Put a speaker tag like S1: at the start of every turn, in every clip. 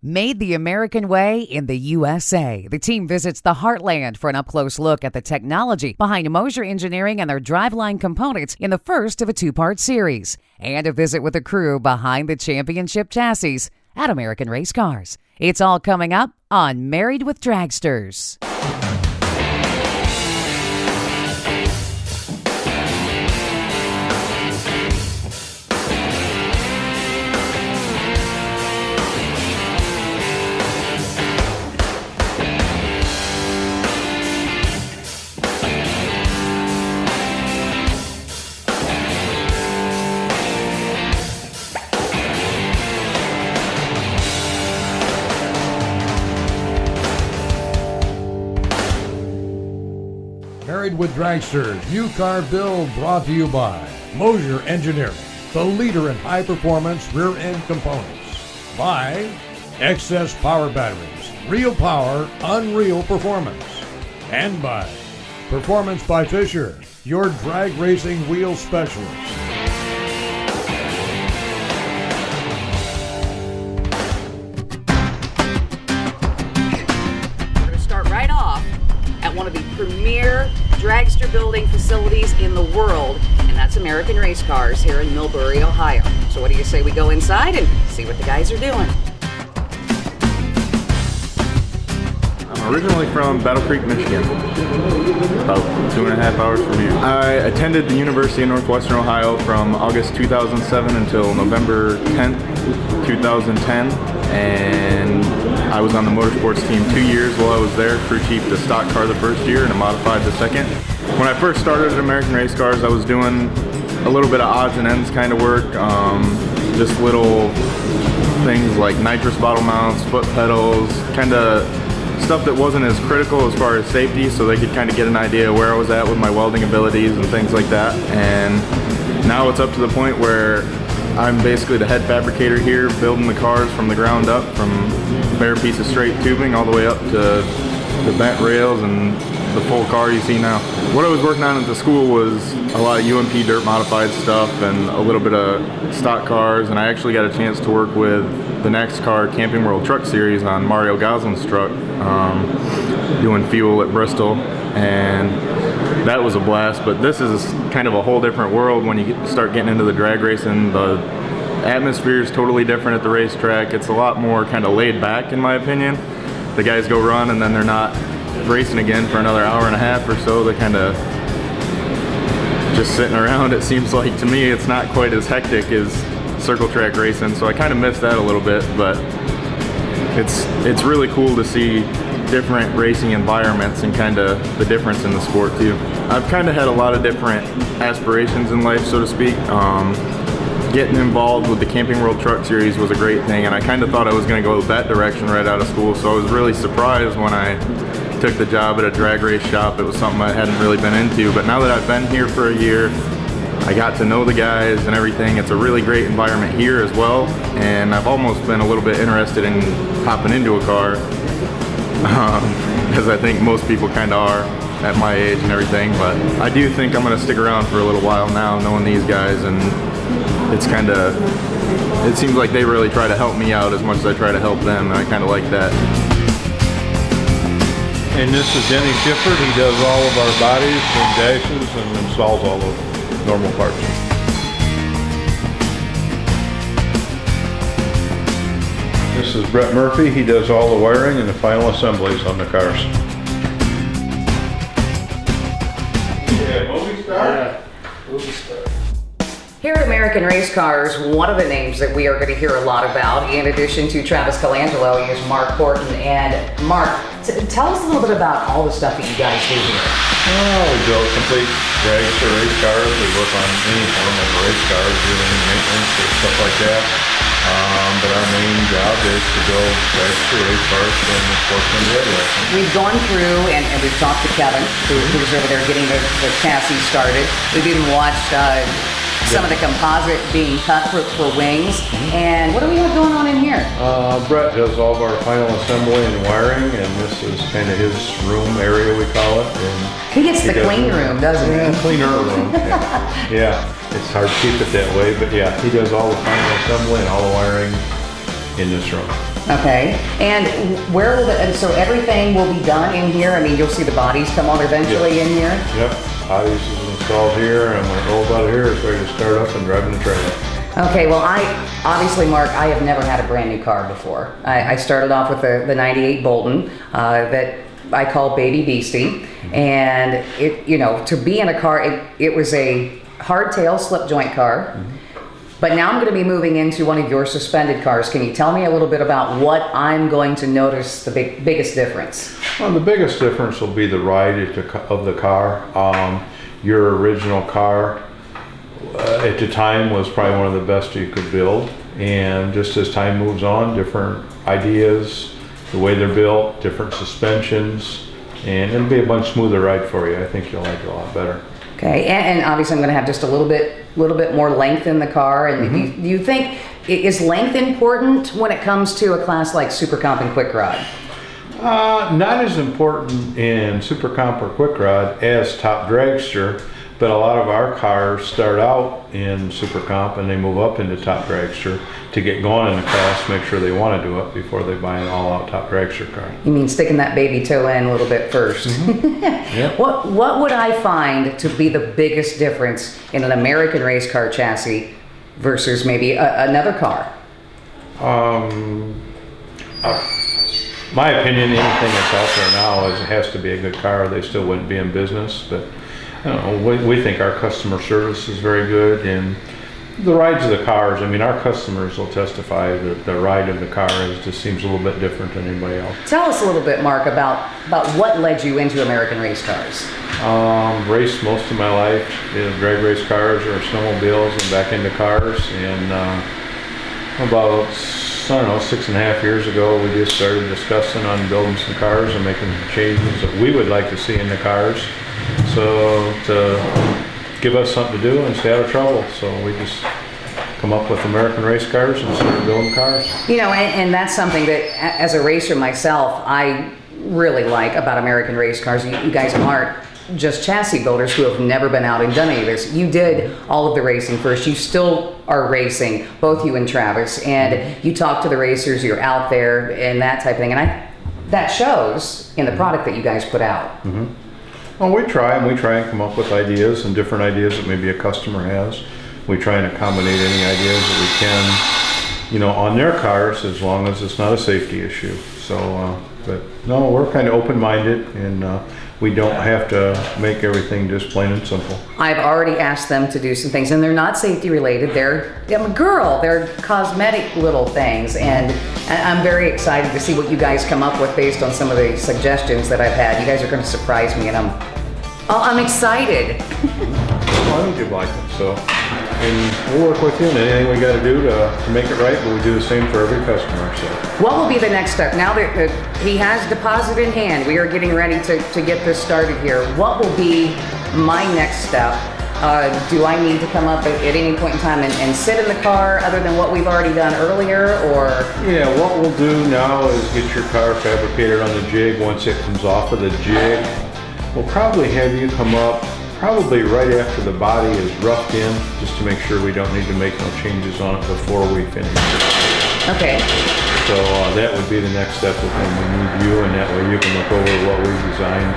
S1: Made the American way in the USA. The team visits the Heartland for an up-close look at the technology behind Moser Engineering and their driveline components in the first of a two-part series. And a visit with the crew behind the championship chassis at American Race Cars. It's all coming up on Married with Dragsters.
S2: Married with Dragsters, new car build brought to you by Moser Engineering, the leader in high-performance rear-end components. By Excess Power Batteries, real power, unreal performance. And by Performance by Fisher, your drag racing wheel specialist.
S1: We're going to start right off at one of the premier dragster building facilities in the world, and that's American Race Cars here in Millbury, Ohio. So what do you say we go inside and see what the guys are doing?
S3: I'm originally from Battle Creek, Michigan, about 2.5 hours from here. I attended the University of Northwestern Ohio from August 2007 until November 10th, 2010, and I was on the motorsports team 2 years while I was there. Crew chief the stock car the first year and a modified the second. When I first started at American Race Cars, I was doing a little bit of odds and ends kind of work, just little things like nitrous bottle mounts, foot pedals, kind of stuff that wasn't as critical as far as safety, so they could kind of get an idea where I was at with my welding abilities and things like that. And now it's up to the point where I'm basically the head fabricator here, building the cars from the ground up, from a bare piece of straight tubing all the way up to the bent rails and the full car you see now. What I was working on at the school was a lot of UMP dirt modified stuff and a little bit of stock cars, and I actually got a chance to work with the next car, Camping World Truck Series, on Mario Goslin's truck, doing fuel at Bristol, and that was a blast. But this is kind of a whole different world when you start getting into the drag racing. The atmosphere is totally different at the racetrack. It's a lot more kind of laid back, in my opinion. The guys go run and then they're not racing again for another hour and a half or so. They're kind of just sitting around. It seems like to me it's not quite as hectic as circle track racing, so I kind of miss that a little bit. But it's really cool to see different racing environments and kind of the difference in the sport too. I've kind of had a lot of different aspirations in life, so to speak. Getting involved with the Camping World Truck Series was a great thing, and I kind of thought I was going to go that direction right out of school, so I was really surprised when I took the job at a drag race shop. It was something I hadn't really been into, but now that I've been here for a year, I got to know the guys and everything. It's a really great environment here as well, and I've almost been a little bit interested in hopping into a car, because I think most people kind of are at my age and everything, but I do think I'm going to stick around for a little while now, knowing these guys, and it's kind of, it seems like they really try to help me out as much as I try to help them, and I kind of like that.
S4: And this is Denny Shifford. He does all of our bodies and dashes and installs all the normal parts. This is Brett Murphy. He does all the wiring and the final assemblies on the cars. Yeah, movie star? Yeah, movie star.
S1: Here at American Race Cars, one of the names that we are going to hear a lot about, in addition to Travis Colangelo, is Mark Horton. And Mark, tell us a little bit about all the stuff that you guys do here.
S4: Well, we build complete Dragster race cars. We work on any form of race cars, doing maintenance or stuff like that. But our main job is to build Dragster race cars from the Sportsman driveline.
S1: We've gone through and we've talked to Kevin, who's over there getting the chassis started. We've even watched some of the composite being cut for wings. And what do we have going on in here?
S4: Brett does all of our final assembly and wiring, and this is kind of his room area, we call it. And
S1: he gets the clean room, doesn't he?
S4: Yeah, cleaner room. Yeah. Yeah, it's hard to keep it that way, but yeah, he does all the final assembly and all the wiring in this room.
S1: Okay, and where will and so everything will be done in here? I mean, you'll see the bodies come on eventually in here?
S4: Yep, bodies is installed here, and when it rolls out of here, it's ready to start up and drive in the trailer.
S1: Okay, well, obviously, Mark, I have never had a brand new car before. I started off with the 98 Bolton that I call Baby Beastie, and it, to be in a car, it was a hardtail slip joint car. But now I'm going to be moving into one of your suspended cars. Can you tell me a little bit about what I'm going to notice the biggest difference?
S4: Well, the biggest difference will be the ride of the car. Your original car at the time was probably one of the best you could build, and just as time moves on, different ideas, the way they're built, different suspensions, and it'll be a much smoother ride for you. I think you'll like it a lot better.
S1: Okay, and obviously I'm going to have just a little bit more length in the car. And do you think, is length important when it comes to a class like Super Comp and Quick Rod?
S4: Not as important in Super Comp or Quick Rod as Top Dragster, but a lot of our cars start out in Super Comp and they move up into Top Dragster to get going in the class, make sure they want to do it before they buy an all-out Top Dragster car.
S1: You mean sticking that baby toe in a little bit first?
S4: Yep.
S1: What would I find to be the biggest difference in an American race car chassis versus maybe another car?
S4: My opinion, anything that's out there now is it has to be a good car. They still wouldn't be in business, but I don't know, we think our customer service is very good, and the rides of the cars, I mean, our customers will testify that the ride of the car just seems a little bit different than anybody else.
S1: Tell us a little bit, Mark, about what led you into American race cars.
S4: Raced most of my life, drag race cars or snowmobiles, and back into cars, and about, I don't know, 6.5 years ago, we just started discussing on building some cars and making changes that we would like to see in the cars. So to give us something to do and stay out of trouble. So we just come up with American race cars and started building cars.
S1: And that's something that as a racer myself, I really like about American race cars. You guys aren't just chassis builders who have never been out and done any of this. You did all of the racing first. You still are racing, both you and Travis, and you talk to the racers, you're out there and that type of thing. And that shows in the product that you guys put out.
S4: Mm-hmm. Well, we try and come up with ideas and different ideas that maybe a customer has. We try and accommodate any ideas that we can, on their cars, as long as it's not a safety issue. So, but no, we're kind of open-minded, and we don't have to make everything just plain and simple.
S1: I've already asked them to do some things, and they're not safety related. I'm a girl. They're cosmetic little things, and I'm very excited to see what you guys come up with based on some of the suggestions that I've had. You guys are going to surprise me, and I'm excited.
S4: Well, I think you'd like it, so. And we'll work with you and anything we got to do to make it right, but we do the same for every customer. So.
S1: What will be the next step? Now that he has deposit in hand, we are getting ready to get this started here. What will be my next step? Do I need to come up at any point in time and sit in the car other than what we've already done earlier, or? Yeah,
S4: what we'll do now is get your car fabricated on the jig. Once it comes off of the jig, we'll probably have you come up probably right after the body is roughed in, just to make sure we don't need to make no changes on it before we finish it.
S1: Okay.
S4: So that would be the next step with when we need you, and that way you can look over what we designed,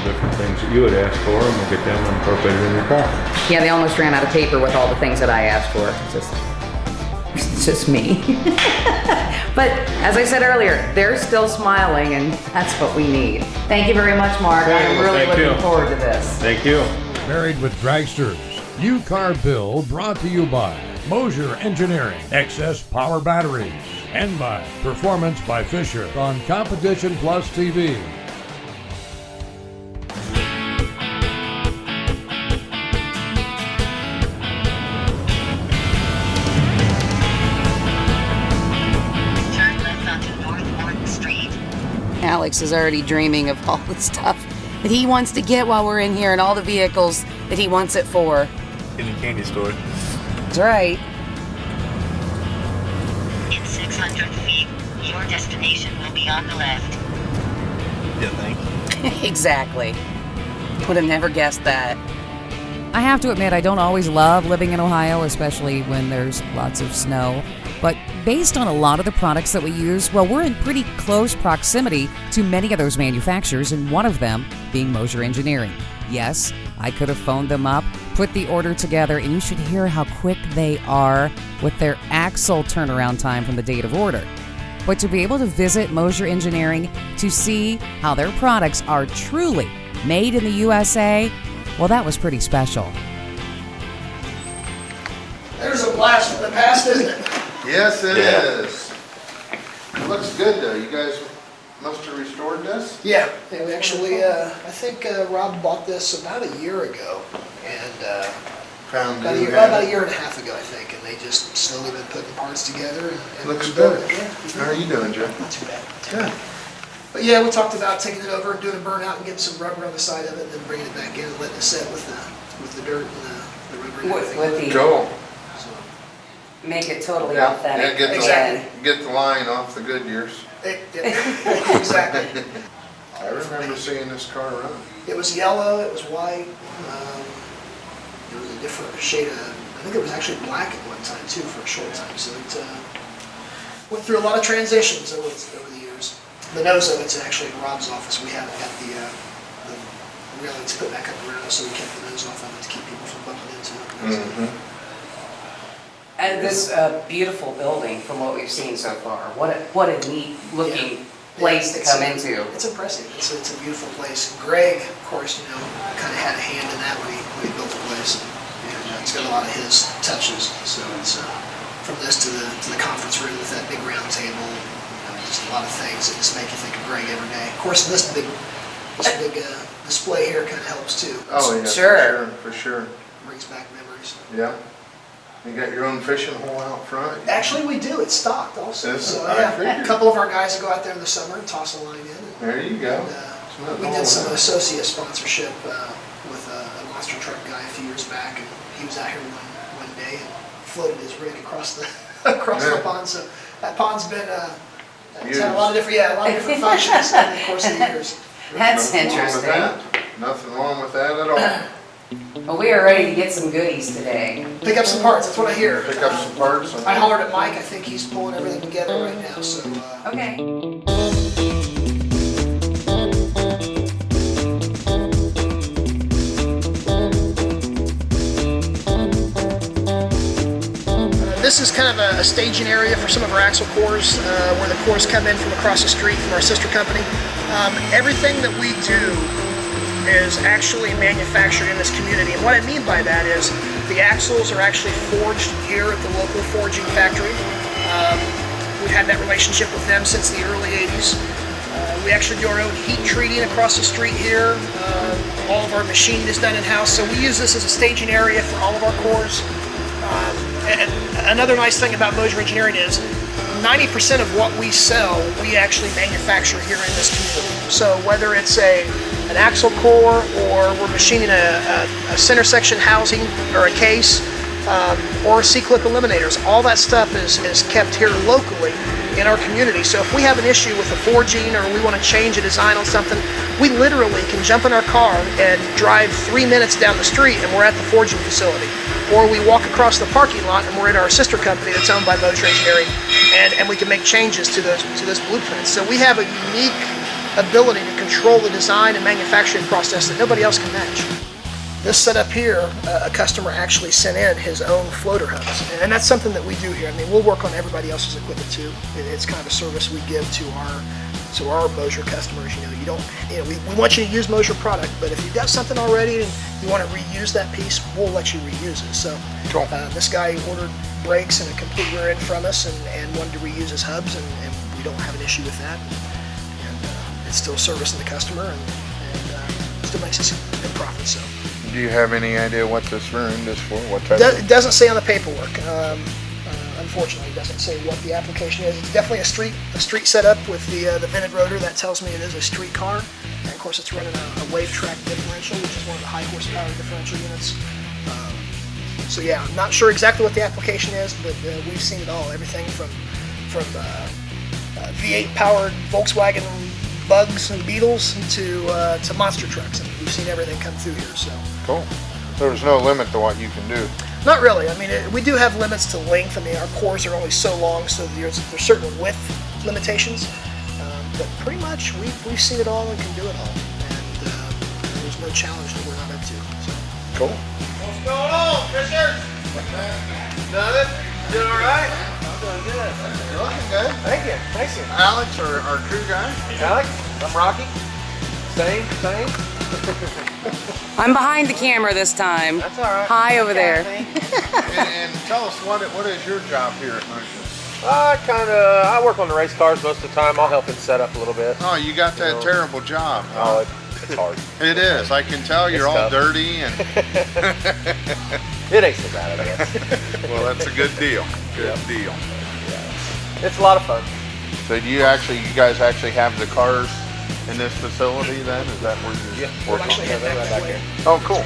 S4: different things that you would ask for, and we'll get them incorporated in your car.
S1: Yeah, they almost ran out of paper with all the things that I asked for. It's just me. But as I said earlier, they're still smiling, and that's what we need. Thank you very much, Mark. I'm really looking forward to this.
S4: Thank you.
S2: Married with Dragsters. New Car Bill brought to you by Moser Engineering, Excess Power Batteries, and by Performance by Fisher on Competition Plus TV.
S1: Alex is already dreaming of all the stuff that he wants to get while we're in here and all the vehicles that he wants it for.
S3: In the candy store.
S1: That's right.
S5: In 600 feet, your destination will be on the left.
S3: Yeah, thank you.
S1: Exactly. Would have never guessed that. I have to admit, I don't always love living in Ohio, especially when there's lots of snow. But based on a lot of the products that we use, well, we're in pretty close proximity to many of those manufacturers, and one of them being Moser Engineering. Yes, I could have phoned them up, put the order together, and you should hear how quick they are with their axle turnaround time from the date of order. But to be able to visit Moser Engineering to see how their products are truly made in the USA, well, that was pretty special.
S6: There's a blast from the past, isn't it?
S7: Yes, it is. It looks good though. You guys must have restored this?
S6: Yeah, and we actually, I think Rob bought this about a year ago, and
S7: Found
S6: about
S7: new
S6: a year and a half ago, I think, and they just slowly been putting parts together. And
S7: Looks
S6: rebuilt
S7: good.
S6: it. Yeah,
S7: How are you doing, Joe?
S6: not too bad.
S7: Good.
S6: But yeah, we talked about taking it over and doing a burnout and getting some rubber on the side of it, and then bringing it back in and letting it set with the dirt and the rubber and everything.
S8: With the,
S7: Cool.
S6: So,
S8: make it totally
S7: Yeah,
S8: authentic.
S7: get the,
S6: Exactly.
S7: get the line off the Goodyears.
S6: exactly.
S7: I remember seeing this car run.
S6: It was yellow, it was white, it was a different shade of, I think it was actually black at one time too for a short time, so it went through a lot of transitions over the years. The nose of it's actually in Rob's office. We haven't got the railings put back up around it, so we kept the nose off of it to keep people from bumping into it.
S8: And this beautiful building, from what we've seen so far, what a neat looking place to come into.
S6: It's impressive. It's a beautiful place. Greg, of course, kind of had a hand in that when he built the place, and it's got a lot of his touches. So it's from this to the conference room with that big round table, just a lot of things that just make you think of Greg every day. Of course, this big display here kind of helps too.
S7: Oh yeah,
S8: Sure.
S7: for sure.
S6: Brings back memories.
S7: Yeah. You got your own fishing hole out front?
S6: Actually, we do. It's stocked also.
S7: Is it?
S6: So
S7: I
S6: yeah,
S7: figured.
S6: a couple of our guys will go out there in the summer and toss a line in.
S7: There you go.
S6: And, we did some associate sponsorship with a monster truck guy a few years back, and he was out here one day and floated his rig across the the pond. So that pond's been it's had a lot of different functions over the course of the years.
S8: That's
S7: Nothing wrong with
S8: interesting.
S7: that. Nothing wrong with that at all.
S8: Well, we are ready to get some goodies today.
S6: Pick up some parts. That's what I hear.
S7: Pick up some parts.
S6: I hollered at Mike. I think he's pulling everything together right now. So
S8: Okay.
S6: this is kind of a staging area for some of our axle cores, where the cores come in from across the street from our sister company. Everything that we do is actually manufactured in this community, and what I mean by that is the axles are actually forged here at the local forging factory. We've had that relationship with them since the early 80s. We actually do our own heat treating across the street here. All of our machining is done in-house, so we use this as a staging area for all of our cores. And another nice thing about Moser Engineering is 90% of what we sell, we actually manufacture here in this community. So whether it's an axle core, or we're machining a center section housing or a case, or C-clip eliminators, all that stuff is kept here locally in our community. So if we have an issue with the forging, or we want to change a design on something, we literally can jump in our car and drive 3 minutes down the street and we're at the forging facility. Or we walk across the parking lot and we're in our sister company that's owned by Moser Engineering, and we can make changes to those blueprints. So we have a unique ability to control the design and manufacturing process that nobody else can match. This setup here, a customer actually sent in his own floater hubs, and that's something that we do here. I mean, we'll work on everybody else's equipment too. It's kind of a service we give to our Moser customers. We want you to use Moser product, but if you've got something already and you want to reuse that piece, we'll let you reuse it. So
S7: Cool.
S6: This guy ordered brakes and a complete rear end from us, and wanted to reuse his hubs, and we don't have an issue with that. And it's still servicing the customer, and still makes us a profit. So.
S7: Do you have any idea what this rear end is for? What type
S6: It doesn't say on the paperwork. Unfortunately, it doesn't say what the application is. It's definitely a street setup with the vented rotor. That tells me it is a street car. And of course, it's running a wave track differential, which is one of the high horsepower differential units. So yeah, I'm not sure exactly what the application is, but we've seen it all. Everything from V8 powered Volkswagen Bugs and Beetles to monster trucks. I mean, we've seen everything come through here. So.
S7: Cool. There's no limit to what you can do.
S6: Not really. I mean, we do have limits to length. I mean, our cores are only so long, so there's certain width limitations. But pretty much, we've seen it all and can do it all. And there's no challenge that we're not up to. So.
S7: Cool.
S9: What's going on, Fisher? Nothing? Doing all right? I'm doing good.
S7: You're looking good.
S9: Thank you. Thank you.
S7: Alex, our crew guy.
S9: Alex, I'm Rocky. Same.
S8: I'm behind the camera this time.
S9: That's all right.
S8: Hi over there.
S7: And tell us what is your job here at Moser?
S9: I work on the race cars most of the time. I'll help him set up a little bit.
S7: Oh, you got that terrible job.
S9: Oh, it's hard.
S7: It is. I can tell you're all
S9: tough.
S7: dirty and.
S9: It ain't so bad, I guess.
S7: Well, that's a good deal. Good deal.
S9: Yeah. It's a lot of fun.
S7: So do you guys actually have the cars in this facility then? Is that where you work on?
S6: Actually, head
S9: Right back
S6: way.
S9: here.
S7: Oh, cool.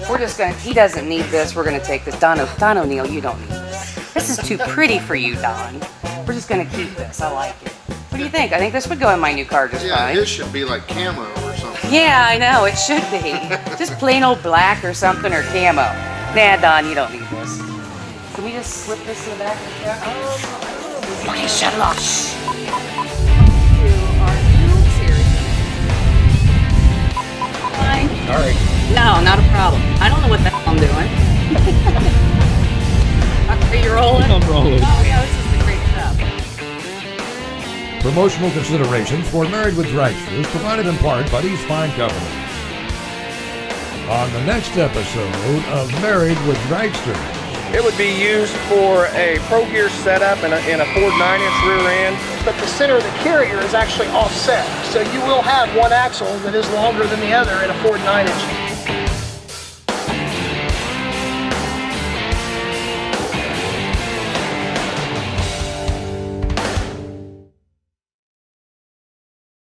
S8: We're just gonna, he doesn't need this, we're gonna take this. Don O'Neill, you don't need this. This is too pretty for you, Don. We're just gonna keep this, I like it. What do you think? I think this would go in my new car just
S7: Yeah,
S8: fine.
S7: his should be like camo or something.
S8: Yeah, I know, it should be. Just plain old black or something, or camo. Nah, Don, you don't need this. Can we just slip this in the back of the truck? Okay, shut it off. Shh. Are you serious? Fine.
S9: Sorry.
S8: No, not a problem. I don't know what the hell I'm doing. Are you rolling? I'm rolling. Oh yeah, this is the great stuff.
S2: Promotional consideration for Married with Dragsters provided in part by these fine companies. On the next episode of Married with Dragsters.
S10: It would be used for a Pro Gear setup in a Ford 9-inch rear end.
S6: But the center of the carrier is actually offset. So you will have one axle that is longer than the other in a Ford 9-inch.